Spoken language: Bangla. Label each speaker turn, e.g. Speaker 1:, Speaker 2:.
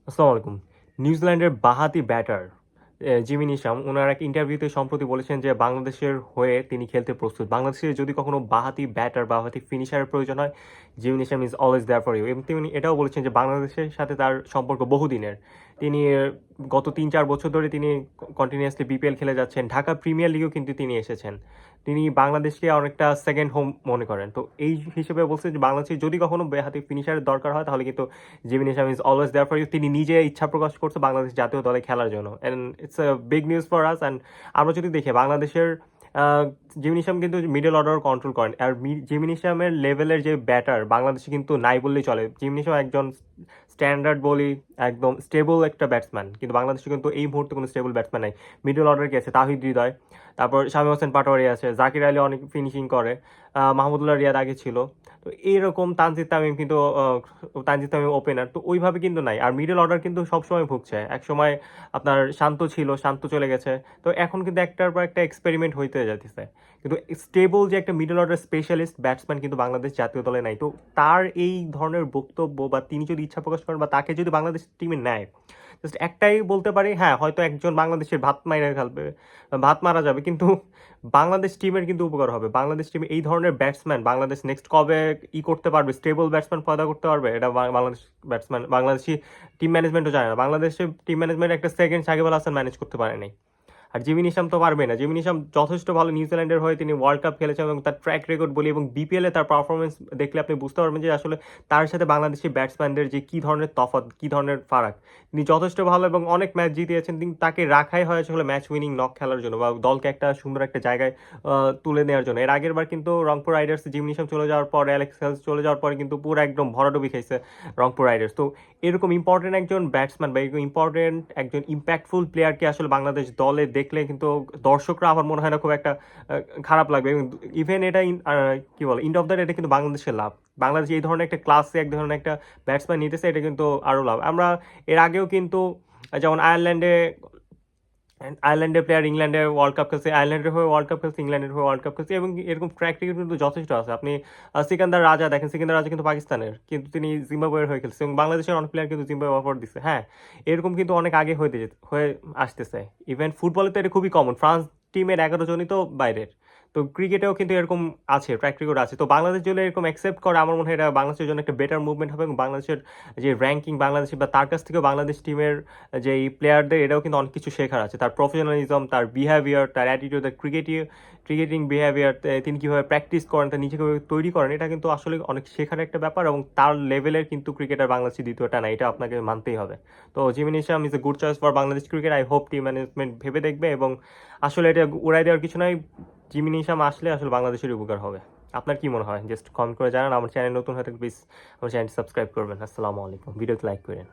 Speaker 1: আসসালামু আলাইকুম। নিউজিল্যান্ডের বাঁহাতি ব্যাটার জিমি নিশাম উনার এক ইন্টারভিউতে সম্প্রতি বলেছেন যে বাংলাদেশের হয়ে তিনি খেলতে প্রস্তুত। বাংলাদেশের যদি কখনো বাঁহাতি ব্যাটার, বাঁহাতি ফিনিশারের প্রয়োজন হয়, Jimmy Neesham is always there for you. এবং তিনি এটাও বলেছেন যে বাংলাদেশের সাথে তার সম্পর্ক বহুদিনের। তিনি গত ৩-৪ বছর ধরে তিনি কন্টিনিউয়াসলি বিপিএল খেলে যাচ্ছেন। ঢাকা প্রিমিয়ার লিগেও কিন্তু তিনি এসেছেন। তিনি বাংলাদেশকে অনেকটা সেকেন্ড হোম মনে করেন। তো এই হিসেবে বলছেন যে বাংলাদেশের যদি কখনো বাঁহাতি ফিনিশারের দরকার হয় তাহলে কিন্তু Jimmy Neesham is always there for you. তিনি নিজে ইচ্ছা প্রকাশ করছে বাংলাদেশ জাতীয় দলে খেলার জন্য। And it's a big news for us. And আমরা যদি দেখি বাংলাদেশের জিমি নিশাম কিন্তু মিডল অর্ডার কন্ট্রোল করেন। আর জিমি নিশামের লেভেলের যে ব্যাটার বাংলাদেশে কিন্তু নাই বললেই চলে। জিমি নিশাম একজন স্ট্যান্ডার্ড বলি একদম স্টেবল একটা ব্যাটসম্যান, কিন্তু বাংলাদেশে কিন্তু এই মুহূর্তে কোনো স্টেবল ব্যাটসম্যান নাই। মিডল অর্ডার কি আছে? তাহিদ হৃদয়, তারপর শামীম হোসেন পাটোয়ারি আছে, জাকির আলী অনেক ফিনিশিং করে, মাহমুদুল্লাহ রিয়াদ আগে ছিল। তো এইরকম তানজিদ তামিম কিন্তু তানজিদ তামিম ওপেনার, তো ওইভাবে কিন্তু নাই। আর মিডল অর্ডার কিন্তু সবসময় ভুগছে। একসময় আপনার শান্ত ছিল, শান্ত চলে গেছে। তো এখন কিন্তু একটার পর একটা এক্সপেরিমেন্ট হইতে যাচ্ছে। কিন্তু স্টেবল যে একটা মিডল অর্ডার স্পেশালিস্ট ব্যাটসম্যান কিন্তু বাংলাদেশ জাতীয় দলে নাই। তো তার এই ধরনের বক্তব্য বা তিনি যদি ইচ্ছা প্রকাশ করেন বা তাকে যদি বাংলাদেশ টিমে নেয়, জাস্ট একটাই বলতে পারি, হ্যাঁ হয়তো একজন বাংলাদেশের ভাত মাইরা খেলবে, ভাত মারা যাবে, কিন্তু বাংলাদেশ টিমের কিন্তু উপকার হবে। বাংলাদেশ টিমে এই ধরনের ব্যাটসম্যান বাংলাদেশ নেক্সট কবে করতে পারবে, স্টেবল ব্যাটসম্যান পয়দা করতে পারবে, এটা বাংলাদেশ ব্যাটসম্যান বাংলাদেশি টিম ম্যানেজমেন্টও জানে না। বাংলাদেশের টিম ম্যানেজমেন্ট একটা সেকেন্ড সাকিব আল হাসান ম্যানেজ করতে পারেনি। আর জিমি নিশাম তো পারবে না। জিমি নিশাম যথেষ্ট ভালো, নিউজিল্যান্ডের হয়ে তিনি ওয়ার্ল্ড কাপ খেলেছেন এবং তার ট্র্যাক রেকর্ড বলি এবং বিপিএলে তার পারফরমেন্স দেখলে আপনি বুঝতে পারবেন যে আসলে তার সাথে বাংলাদেশি ব্যাটসম্যানদের যে কী ধরনের তফাৎ, কী ধরনের ফারাক। তিনি যথেষ্ট ভালো এবং অনেক ম্যাচ জিতিয়েছেন, কিন্তু তাকে রাখাই হয় আসলে ম্যাচ উইনিং নক খেলার জন্য বা দলকে একটা সুন্দর একটা জায়গায় তুলে নেওয়ার জন্য। এর আগের বার কিন্তু রংপুর রাইডার্স জিমি নিশাম চলে যাওয়ার পর, অ্যালেক্স হেলস চলে যাওয়ার পরে কিন্তু পুরো একদম ভরাডুবি খাইছে রংপুর রাইডার্স। তো এরকম ইম্পর্টেন্ট একজন ব্যাটসম্যান বা এরকম ইম্পর্টেন্ট একজন ইম্প্যাক্টফুল প্লেয়ারকে আসলে বাংলাদেশ দলে দেখলে কিন্তু দর্শকরা আমার মনে হয় না খুব একটা খারাপ লাগবে। এবং ইভেন এটা কি বলে ইন্ড অফ দ্য এটা কিন্তু বাংলাদেশের লাভ। বাংলাদেশ এই ধরনের একটা ক্লাসে এক ধরনের একটা ব্যাটসম্যান নিতেছে, এটা কিন্তু আরও লাভ। আমরা এর আগেও কিন্তু যেমন আয়ারল্যান্ডের প্লেয়ার ইংল্যান্ডে ওয়ার্ল্ড কাপ খেলছে, আয়ারল্যান্ডের হয়ে ওয়ার্ল্ড কাপ খেলছে, ইংল্যান্ডের হয়ে ওয়ার্ল্ড কাপ খেলছে এবং এরকম ট্র্যাক রেকর্ড কিন্তু যথেষ্ট আছে। আপনি সিকান্দার রাজা দেখেন, সিকান্দার রাজা কিন্তু পাকিস্তানের, কিন্তু তিনি জিম্বাবুয়ের হয়ে খেলছে এবং বাংলাদেশের অনেক প্লেয়ার কিন্তু জিম্বাবুয়ে অফার দিচ্ছে। হ্যাঁ, এরকম কিন্তু অনেক আগে হয়ে আসতেছে। ইভেন ফুটবলে তো এটা খুবই কমন, ফ্রান্স টিমের 11 জনই তো বাইরের। তো ক্রিকেটেও কিন্তু এরকম আছে, ট্র্যাক রেকর্ড আছে। তো বাংলাদেশ যদি এরকম অ্যাকসেপ্ট করে আমার মনে হয় এটা বাংলাদেশের জন্য একটা বেটার মুভমেন্ট হবে এবং বাংলাদেশের যে র্যাঙ্কিং বাংলাদেশি বা তার কাছ থেকেও বাংলাদেশ টিমের যে এই প্লেয়ারদের এটাও কিন্তু অনেক কিছু শেখার আছে। তার প্রফেশনালিজম, তার বিহেভিয়ার, তার অ্যাটিটিউড, তার ক্রিকেটিং বিহেভিয়ার, তিনি কীভাবে প্র্যাকটিস করেন, তার নিজেকে তৈরি করেন, এটা কিন্তু আসলে অনেক শেখার একটা ব্যাপার এবং তার লেভেলের কিন্তু ক্রিকেটার বাংলাদেশি দ্বিতীয়টা না, এটা আপনাকে মানতেই হবে। তো Jimmy Neesham is a good choice for Bangladesh cricket. I hope team management ভেবে দেখবে এবং আসলে এটা উড়াই দেওয়ার কিছু নাই। জিমি নিশাম আসলে আসলে বাংলাদেশের উপকার হবে। আপনার কি মনে হয়? জাস্ট কমেন্ট করে জানান। আমার চ্যানেল নতুন হয়ে থাকলে প্লিজ আমার চ্যানেলটি সাবস্ক্রাইব করবেন। আসসালামু আলাইকুম। ভিডিওতে লাইক করেন।